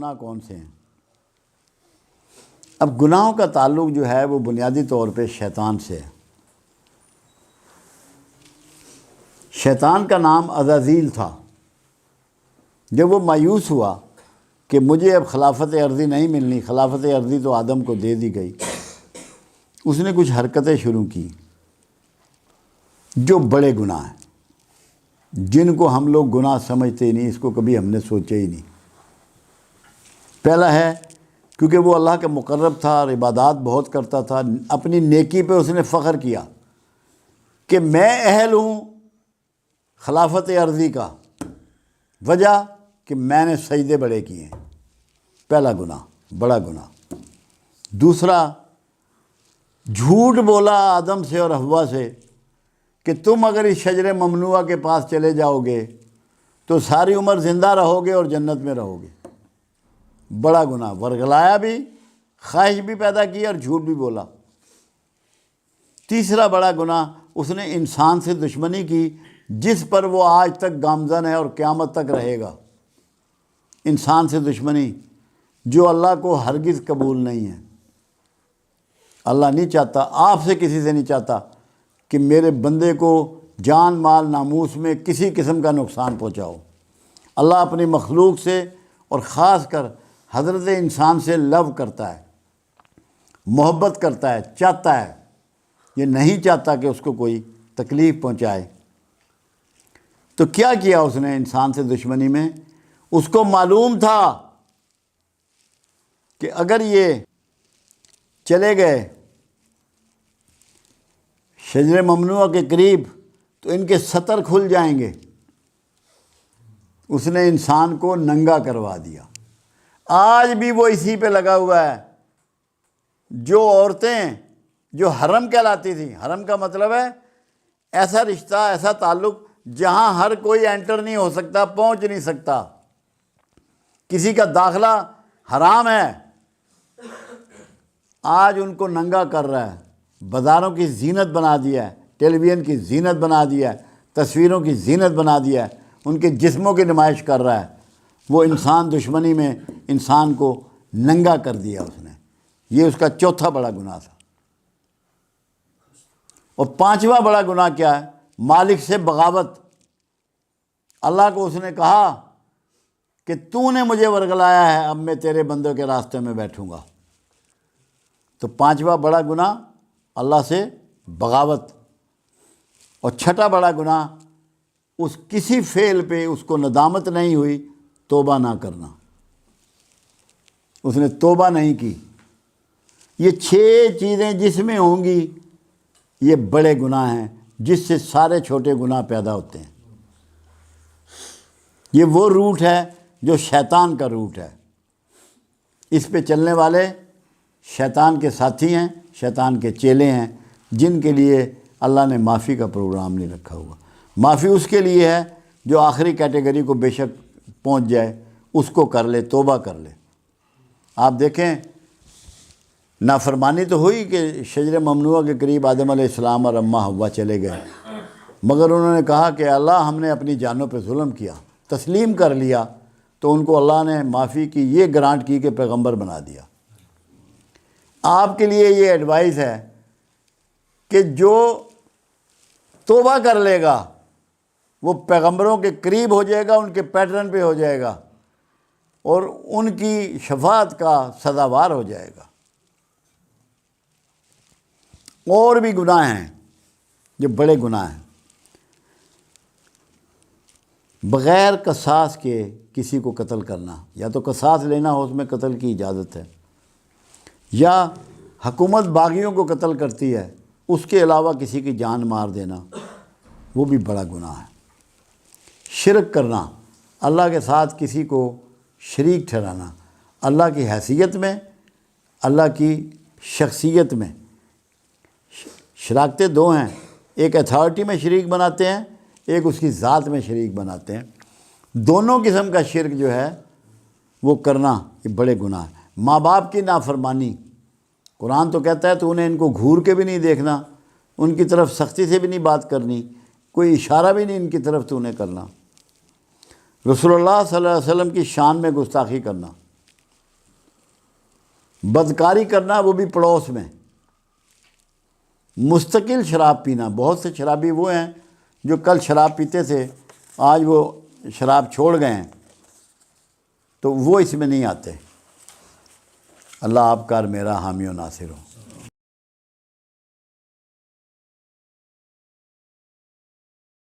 گناہ کون سے ہیں؟ اب گناہوں کا تعلق جو ہے وہ بنیادی طور پہ شیطان سے ہے۔ شیطان کا نام عزازیل تھا۔ جب وہ مایوس ہوا کہ مجھے اب خلافت ارضی نہیں ملنی، خلافت ارضی تو آدم کو دے دی گئی، اس نے کچھ حرکتیں شروع کی جو بڑے گناہ ہیں، جن کو ہم لوگ گناہ سمجھتے ہی نہیں، اس کو کبھی ہم نے سوچا ہی نہیں۔ پہلا ہے، کیونکہ وہ اللہ کے مقرب تھا اور عبادات بہت کرتا تھا، اپنی نیکی پہ اس نے فخر کیا کہ میں اہل ہوں خلافت ارضی کا، وجہ کہ میں نے سجدے بڑے کیے ہیں۔ پہلا گناہ، بڑا گناہ۔ دوسرا، جھوٹ بولا آدم سے اور حوا سے کہ تم اگر اس شجر ممنوعہ کے پاس چلے جاؤ گے تو ساری عمر زندہ رہو گے اور جنت میں رہو گے۔ بڑا گناہ، ورگلایا بھی، خواہش بھی پیدا کی اور جھوٹ بھی بولا۔ تیسرا بڑا گناہ، اس نے انسان سے دشمنی کی جس پر وہ آج تک گامزن ہے اور قیامت تک رہے گا۔ انسان سے دشمنی جو اللہ کو ہرگز قبول نہیں ہے۔ اللہ نہیں چاہتا، آپ سے کسی سے نہیں چاہتا کہ میرے بندے کو جان مال ناموس میں کسی قسم کا نقصان پہنچاؤ۔ اللہ اپنی مخلوق سے اور خاص کر حضرت انسان سے لو کرتا ہے، محبت کرتا ہے، چاہتا ہے، یہ نہیں چاہتا کہ اس کو کوئی تکلیف پہنچائے۔ تو کیا کیا اس نے انسان سے دشمنی میں؟ اس کو معلوم تھا کہ اگر یہ چلے گئے شجر ممنوعہ کے قریب تو ان کے ستر کھل جائیں گے۔ اس نے انسان کو ننگا کروا دیا۔ آج بھی وہ اسی پہ لگا ہوا ہے۔ جو عورتیں جو حرم کہلاتی تھیں، حرم کا مطلب ہے ایسا رشتہ، ایسا تعلق جہاں ہر کوئی انٹر نہیں ہو سکتا، پہنچ نہیں سکتا، کسی کا داخلہ حرام ہے، آج ان کو ننگا کر رہا ہے، بازاروں کی زینت بنا دیا ہے، ٹیلی ویژن کی زینت بنا دیا ہے، تصویروں کی زینت بنا دیا ہے، ان کے جسموں کی نمائش کر رہا ہے۔ وہ انسان دشمنی میں انسان کو ننگا کر دیا اس نے۔ یہ اس کا چوتھا بڑا گناہ تھا۔ اور پانچواں بڑا گناہ کیا ہے؟ مالک سے بغاوت۔ اللہ کو اس نے کہا کہ تو نے مجھے ورگلایا ہے، اب میں تیرے بندوں کے راستے میں بیٹھوں گا۔ تو پانچواں بڑا گناہ اللہ سے بغاوت۔ اور چھٹا بڑا گناہ، اس کسی فعل پہ اس کو ندامت نہیں ہوئی، توبہ نہ کرنا۔ اس نے توبہ نہیں کی۔ یہ 6 چیزیں جس میں ہوں گی یہ بڑے گناہ ہیں، جس سے سارے چھوٹے گناہ پیدا ہوتے ہیں۔ یہ وہ روٹ ہے جو شیطان کا روٹ ہے۔ اس پہ چلنے والے شیطان کے ساتھی ہیں، شیطان کے چیلے ہیں، جن کے لیے اللہ نے معافی کا پروگرام نہیں رکھا ہوا۔ معافی اس کے لیے ہے جو آخری کیٹیگری کو بے شک پہنچ جائے، اس کو کر لے، توبہ کر لے۔ آپ دیکھیں، نافرمانی تو ہوئی کہ شجر ممنوعہ کے قریب آدم علیہ السلام اور اماں حوا چلے گئے، مگر انہوں نے کہا کہ اللہ ہم نے اپنی جانوں پہ ظلم کیا، تسلیم کر لیا، تو ان کو اللہ نے معافی کی یہ گرانٹ کی کہ پیغمبر بنا دیا۔ آپ کے لیے یہ ایڈوائز ہے کہ جو توبہ کر لے گا وہ پیغمبروں کے قریب ہو جائے گا، ان کے پیٹرن پہ ہو جائے گا اور ان کی شفاعت کا سزاوار ہو جائے گا۔ اور بھی گناہ ہیں جو بڑے گناہ ہیں۔ بغیر قصاص کے کسی کو قتل کرنا، یا تو قصاص لینا ہو، اس میں قتل کی اجازت ہے، یا حکومت باغیوں کو قتل کرتی ہے، اس کے علاوہ کسی کی جان مار دینا، وہ بھی بڑا گناہ ہے۔ شرک کرنا، اللہ کے ساتھ کسی کو شریک ٹھہرانا، اللہ کی حیثیت میں، اللہ کی شخصیت میں۔ شراکتیں 2 ہیں، ایک اتھارٹی میں شریک بناتے ہیں، ایک اس کی ذات میں شریک بناتے ہیں۔ دونوں قسم کا شرک جو ہے وہ کرنا یہ بڑے گناہ ہیں۔ ماں باپ کی نافرمانی، قرآن تو کہتا ہے تو انہیں ان کو گھور کے بھی نہیں دیکھنا، ان کی طرف سختی سے بھی نہیں بات کرنی، کوئی اشارہ بھی نہیں ان کی طرف تو انہیں کرنا۔ رسول اللہ صلی اللہ علیہ وسلم کی شان میں گستاخی کرنا، بدکاری کرنا وہ بھی پڑوس میں، مستقل شراب پینا. بہت سے شرابی وہ ہیں جو کل شراب پیتے تھے، آج وہ شراب چھوڑ گئے ہیں، تو وہ اس میں نہیں آتے. اللہ آپ کا اور میرا حامی و ناصر ہو.